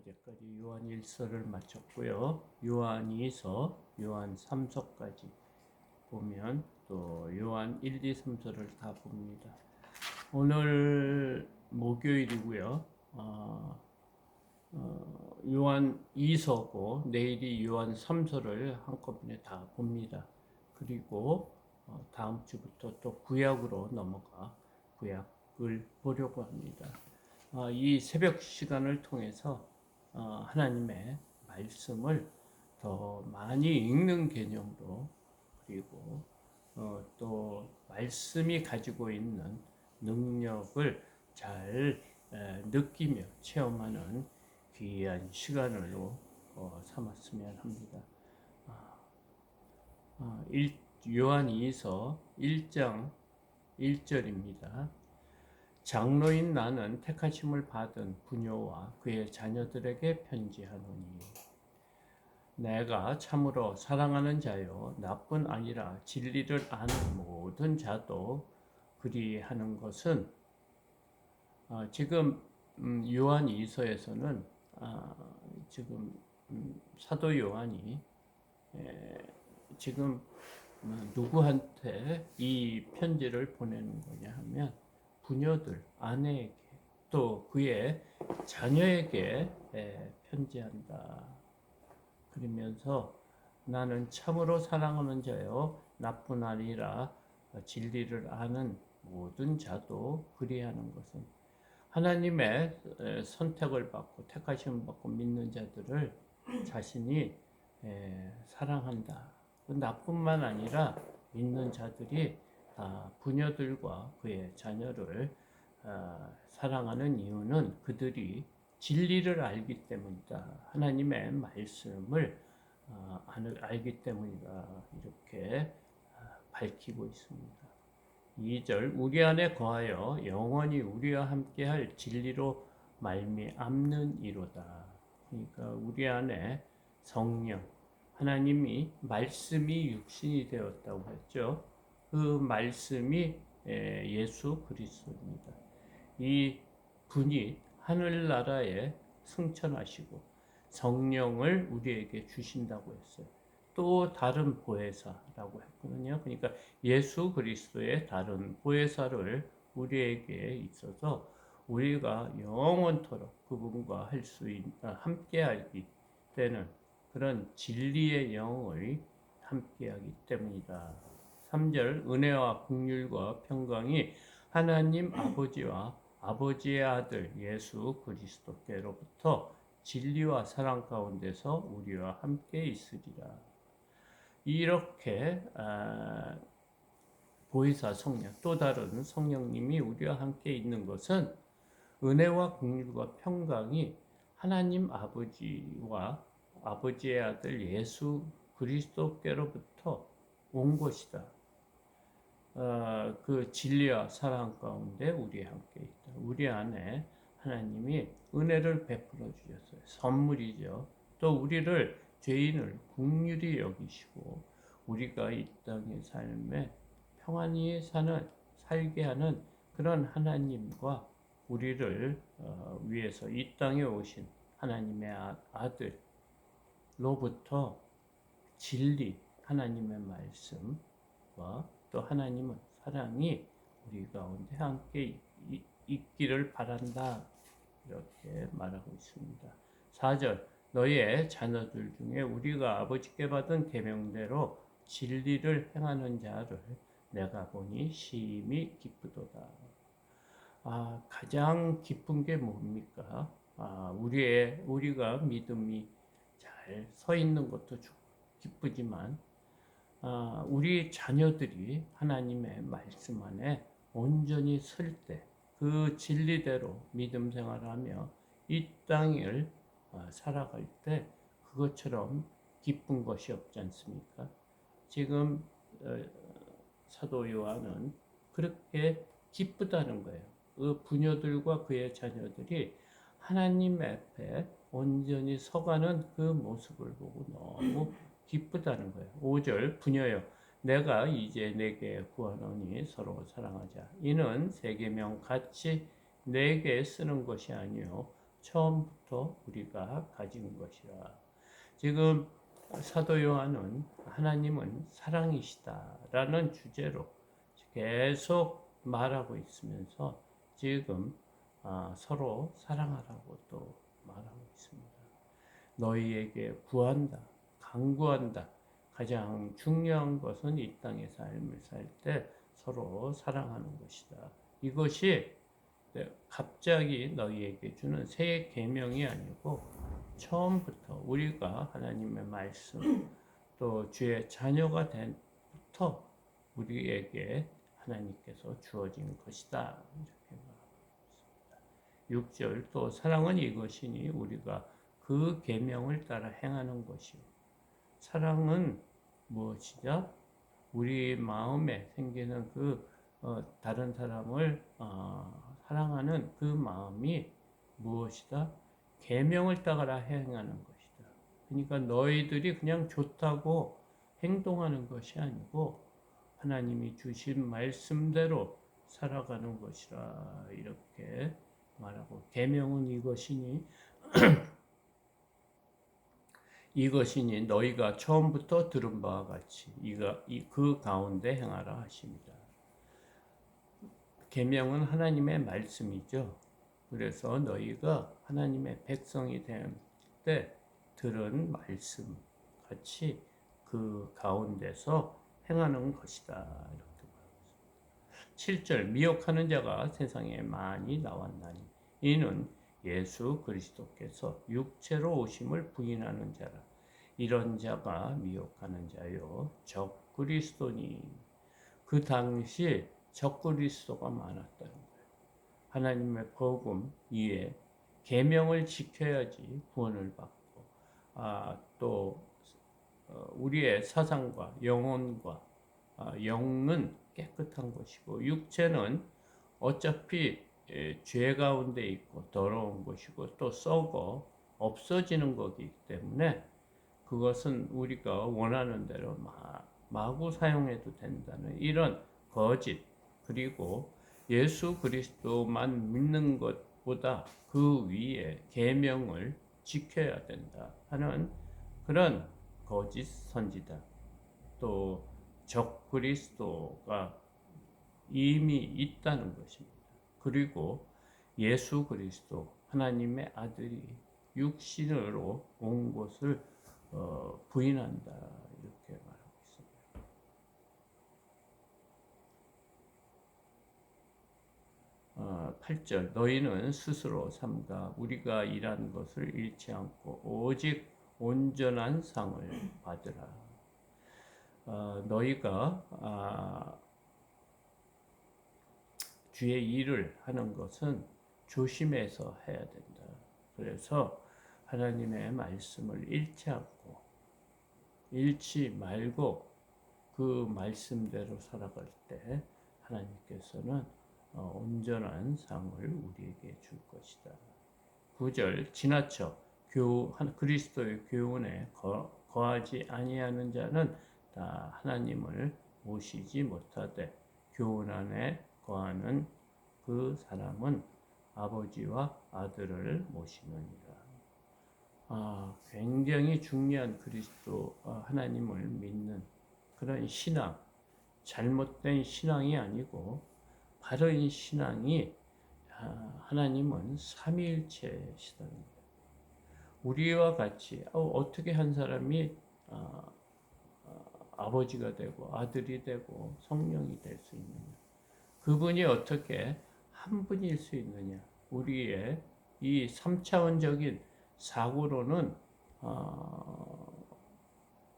어제까지 요한 1서를 마쳤고요. 요한 2서, 요한 3서까지 보면 또 요한 1, 2, 3서를 다 봅니다. 오늘 목요일이고요. 요한 2서고 내일이 요한 3서를 한꺼번에 다 봅니다. 그리고 다음 주부터 또 구약으로 넘어가 구약을 보려고 합니다. 이 새벽 시간을 통해서 하나님의 말씀을 더 많이 읽는 개념으로, 그리고 또 말씀이 가지고 있는 능력을 잘 느끼며 체험하는 귀한 시간으로 삼았으면 합니다. 요한 2서 1장 1절입니다. 장로인 나는 택하심을 받은 부녀와 그의 자녀들에게 편지하노니 내가 참으로 사랑하는 자요 나뿐 아니라 진리를 아는 모든 자도 그리하는 것은, 지금 요한 2서에서는 지금 사도 요한이 지금 누구한테 이 편지를 보내는 거냐 하면 부녀들, 아내에게, 또 그의 자녀에게 편지한다. 그러면서 나는 참으로 사랑하는 자요 나뿐 아니라 진리를 아는 모든 자도 그리하는 것은, 하나님의 선택을 받고 택하심을 받고 믿는 자들을 자신이 사랑한다. 나뿐만 아니라 믿는 자들이 부녀들과 그의 자녀를 사랑하는 이유는 그들이 진리를 알기 때문이다. 하나님의 말씀을 알기 때문이다. 이렇게 밝히고 있습니다. 2절 우리 안에 거하여 영원히 우리와 함께할 진리로 말미암는 이로다. 그러니까 우리 안에 성령, 하나님이 말씀이 육신이 되었다고 했죠. 그 말씀이 예수 그리스도입니다. 이 분이 하늘나라에 승천하시고 성령을 우리에게 주신다고 했어요. 또 다른 보혜사라고 했거든요. 그러니까 예수 그리스도의 다른 보혜사를 우리에게 있어서 우리가 영원토록 그분과 함께하기 때는 그런 진리의 영을 함께하기 때문이다. 3절 은혜와 긍휼과 평강이 하나님 아버지와 아버지의 아들 예수 그리스도께로부터 진리와 사랑 가운데서 우리와 함께 있으리라. 이렇게 보혜사 성령, 또 다른 성령님이 우리와 함께 있는 것은 은혜와 긍휼과 평강이 하나님 아버지와 아버지의 아들 예수 그리스도께로부터 온 것이다. 그 진리와 사랑 가운데 우리와 함께 있다. 우리 안에 하나님이 은혜를 베풀어 주셨어요. 선물이죠. 또 우리를 죄인을 긍휼히 여기시고 우리가 이 땅의 삶에 평안히 살게 하는 그런 하나님과 우리를 위해서 이 땅에 오신 하나님의 아들로부터 진리, 하나님의 말씀과 또 하나님은 사랑이 우리 가운데 함께 있기를 바란다. 이렇게 말하고 있습니다. 4절 너희의 자녀들 중에 우리가 아버지께 받은 계명대로 진리를 행하는 자를 내가 보니 심히 기쁘도다. 가장 기쁜 게 뭡니까? 우리가 믿음이 잘 서 있는 것도 기쁘지만 우리 자녀들이 하나님의 말씀 안에 온전히 설 때, 그 진리대로 믿음 생활하며 이 땅을 살아갈 때 그것처럼 기쁜 것이 없지 않습니까? 지금 사도 요한은 그렇게 기쁘다는 거예요. 그 부녀들과 그의 자녀들이 하나님 앞에 온전히 서가는 그 모습을 보고 너무 기쁘다는 거예요. 5절 부녀여 내가 이제 내게 구하노니 서로 사랑하자. 이는 세 계명 같이 내게 쓰는 것이 아니요 처음부터 처음부터 우리가 가진 것이라. 지금 사도 요한은 하나님은 사랑이시다라는 주제로 계속 말하고 있으면서 지금 서로 사랑하라고 또 말하고 있습니다. 너희에게 구한다, 간구한다. 가장 중요한 것은 이 땅의 삶을 살 때 서로 사랑하는 것이다. 이것이 갑자기 너희에게 주는 새 계명이 아니고 처음부터 우리가 하나님의 말씀 또 주의 자녀가 된부터 우리에게 하나님께서 주어진 것이다. 이렇게 말하고 있습니다. 6절 또 사랑은 이것이니 우리가 그 계명을 따라 행하는 것이요. 사랑은 무엇이죠? 우리 마음에 생기는 다른 사람을 사랑하는 그 마음이 무엇이다? 계명을 따라 행하는 것이다. 그러니까 너희들이 그냥 좋다고 행동하는 것이 아니고 하나님이 주신 말씀대로 살아가는 것이라 이렇게 말하고 계명은 이것이니 너희가 처음부터 들은 바와 같이 그 가운데 행하라 하십니다. 계명은 하나님의 말씀이죠. 그래서 너희가 하나님의 백성이 될 때 들은 말씀 같이 그 가운데서 행하는 것이다. 이렇게 말합니다. 7절 미혹하는 자가 세상에 많이 나왔나니 이는 예수 그리스도께서 육체로 오심을 부인하는 자라. 이런 자가 미혹하는 자요 적 그리스도니. 그 당시 적 그리스도가 많았다는 거예요. 하나님의 복음 이에 계명을 지켜야지 구원을 받고 또 우리의 사상과 영혼과 영은 깨끗한 것이고 육체는 어차피 죄 가운데 있고 더러운 것이고 또 썩어 없어지는 거기 때문에 그것은 우리가 원하는 대로 마구 사용해도 된다는 이런 거짓, 그리고 예수 그리스도만 믿는 것보다 그 위에 계명을 지켜야 된다 하는 그런 거짓 선지자, 또 적 그리스도가 이미 있다는 것입니다. 그리고 예수 그리스도 하나님의 아들이 육신으로 온 것을 부인한다 이렇게 말하고 있습니다. 8절 너희는 스스로 삼가 우리가 일한 것을 잃지 않고 오직 온전한 상을 받으라. 너희가 주의 일을 하는 것은 조심해서 해야 된다. 그래서 하나님의 말씀을 잃지 말고 그 말씀대로 살아갈 때 하나님께서는 온전한 상을 우리에게 줄 것이다. 9절 지나쳐 그리스도의 교훈에 거하지 아니하는 자는 다 하나님을 모시지 못하되 교훈 안에 거하는 그 사람은 아버지와 아들을 모시느니라. 굉장히 중요한 그리스도 하나님을 믿는 그런 신앙, 잘못된 신앙이 아니고 바른 신앙이 하나님은 삼위일체시다는 거예요. 우리와 같이 어떻게 한 사람이 아버지가 되고 아들이 되고 성령이 될 수 있느냐? 그분이 어떻게 한 분일 수 있느냐? 우리의 이 3차원적인 사고로는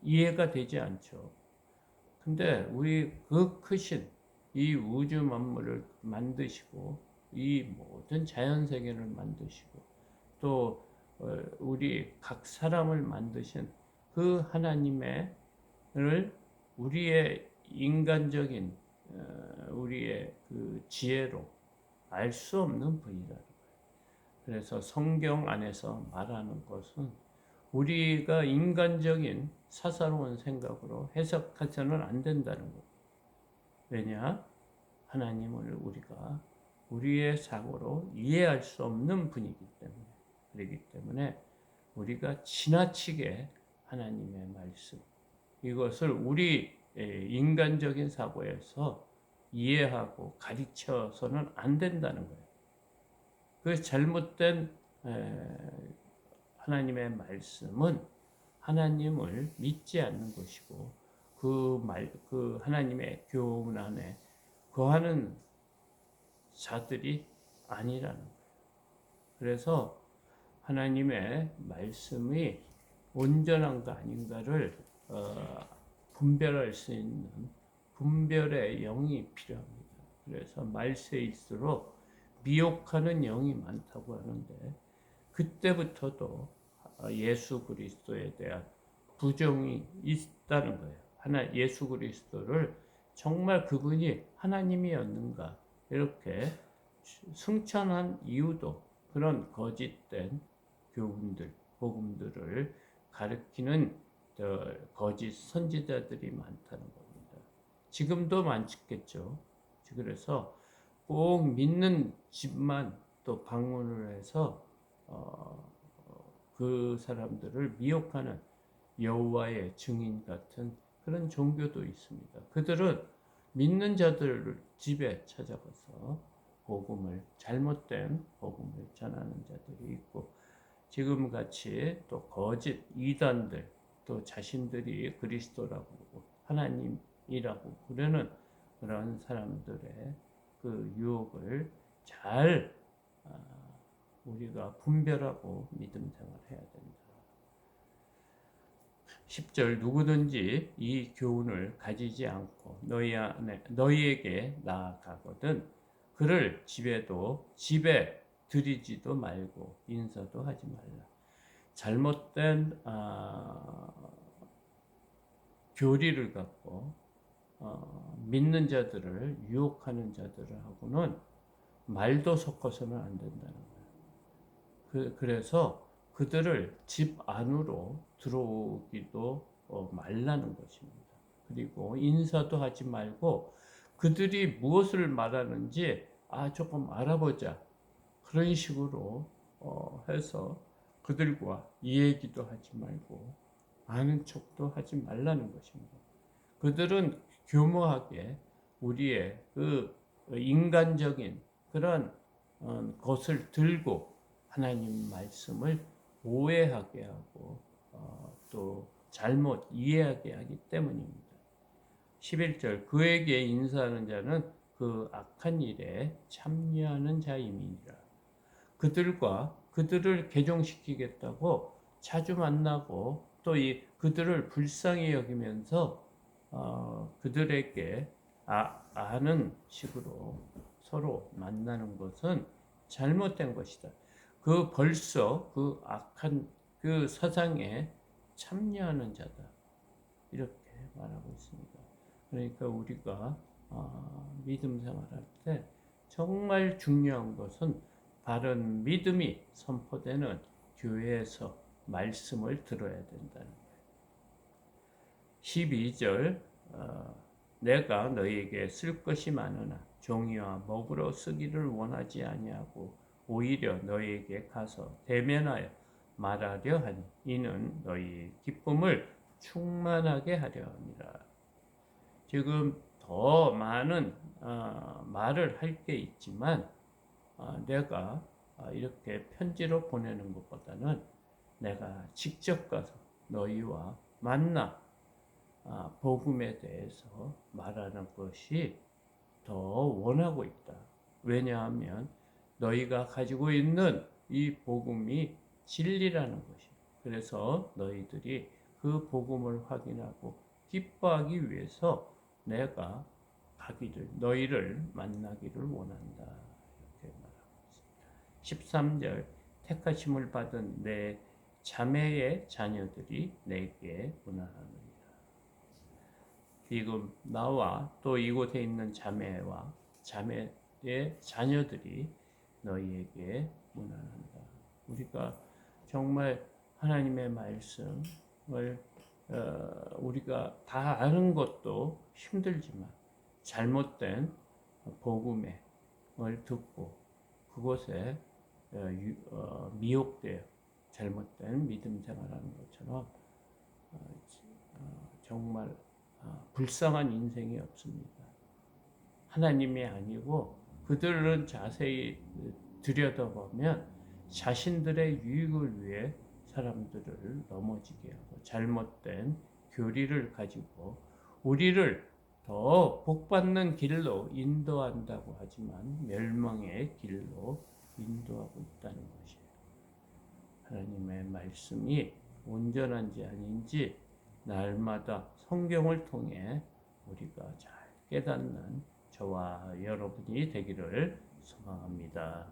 이해가 되지 않죠. 근데 우리 그 크신 이 우주 만물을 만드시고 이 모든 자연 세계를 만드시고 또 우리 각 사람을 만드신 그 하나님을 우리의 인간적인 우리의 그 지혜로 알 수 없는 분이라는 거예요. 그래서 성경 안에서 말하는 것은 우리가 인간적인 사사로운 생각으로 해석해서는 안 된다는 거예요. 왜냐? 하나님을 우리가 우리의 사고로 이해할 수 없는 분이기 때문에. 그렇기 때문에 때문에 우리가 지나치게 하나님의 말씀, 이것을 우리 인간적인 사고에서 이해하고 가르쳐서는 안 된다는 거예요. 그 잘못된 하나님의 말씀은 하나님을 믿지 않는 것이고 그 하나님의 교훈 안에 거하는 자들이 아니라는 거예요. 그래서 하나님의 말씀이 온전한가 아닌가를 분별할 수 있는 분별의 영이 필요합니다. 그래서 말세일수록 미혹하는 영이 많다고 하는데 그때부터도 예수 그리스도에 대한 부정이 있다는 거예요. 예수 그리스도를 정말 그분이 하나님이었는가 이렇게 승천한 이유도 그런 거짓된 교훈들, 복음들을 가르치는 거짓 선지자들이 많다는 겁니다. 지금도 많겠죠. 그래서 꼭 믿는 집만 또 방문을 해서 그 사람들을 미혹하는 여호와의 증인 같은 그런 종교도 있습니다. 그들은 믿는 자들을 집에 찾아가서 잘못된 복음을 전하는 자들이 있고 지금 같이 또 거짓 이단들 또 자신들이 그리스도라고 그러고 하나님이라고 부르는 그런 사람들의 그 유혹을 잘 우리가 분별하고 믿음 생활을 해야 된다. 10절 누구든지 이 교훈을 가지지 않고 너희에게 나아가거든 그를 집에 들이지도 말고 인사도 하지 말라. 잘못된 교리를 갖고 믿는 자들을 유혹하는 자들하고는 말도 섞어서는 안 된다는 거예요. 그래서 그들을 집 안으로 들어오기도 말라는 것입니다. 그리고 인사도 하지 말고 그들이 무엇을 말하는지 조금 알아보자. 그런 식으로 해서 그들과 이 얘기도 하지 말고 아는 척도 하지 말라는 것입니다. 그들은 교묘하게 우리의 그 인간적인 그런 것을 들고 하나님 말씀을 오해하게 하고 또 잘못 이해하게 하기 때문입니다. 11절 그에게 인사하는 자는 그 악한 일에 참여하는 자임이니라. 그들을 개종시키겠다고 자주 만나고 또 그들을 불쌍히 여기면서 그들에게 아는 식으로 서로 만나는 것은 잘못된 것이다. 벌써 그 악한 그 사상에 참여하는 자다. 이렇게 말하고 있습니다. 그러니까 우리가 믿음 생활할 때 정말 중요한 것은 바른 믿음이 선포되는 교회에서 말씀을 들어야 된다는 거예요. 12절 내가 너희에게 쓸 것이 많으나 종이와 먹으로 쓰기를 원하지 아니하고 오히려 너희에게 가서 대면하여 말하려 하니 이는 너희 기쁨을 충만하게 하려 함이라. 지금 더 많은 말을 할 게 있지만 내가 이렇게 편지로 보내는 것보다는 내가 직접 가서 너희와 만나 복음에 대해서 말하는 것이 더 원하고 있다. 왜냐하면 너희가 가지고 있는 이 복음이 진리라는 것이. 그래서 너희들이 그 복음을 확인하고 기뻐하기 위해서 내가 너희를 만나기를 원한다. 이렇게 말하고 있습니다. 13절 택하심을 받은 내 자매의 자녀들이 내게 문안하느니라. 지금 나와 또 이곳에 있는 자매의 자녀들이 너희에게 문안한다. 우리가 정말 하나님의 말씀을 우리가 다 아는 것도 힘들지만 잘못된 복음을 듣고 그것에 미혹되어 잘못된 믿음 생활하는 것처럼 정말 불쌍한 인생이 없습니다. 하나님이 아니고 그들은 자세히 들여다보면 자신들의 유익을 위해 사람들을 넘어지게 하고 잘못된 교리를 가지고 우리를 더 복받는 길로 인도한다고 하지만 멸망의 길로 인도하고 있다는 것이에요. 하나님의 말씀이 온전한지 아닌지 날마다 성경을 통해 우리가 잘 깨닫는 저와 여러분이 되기를 소망합니다.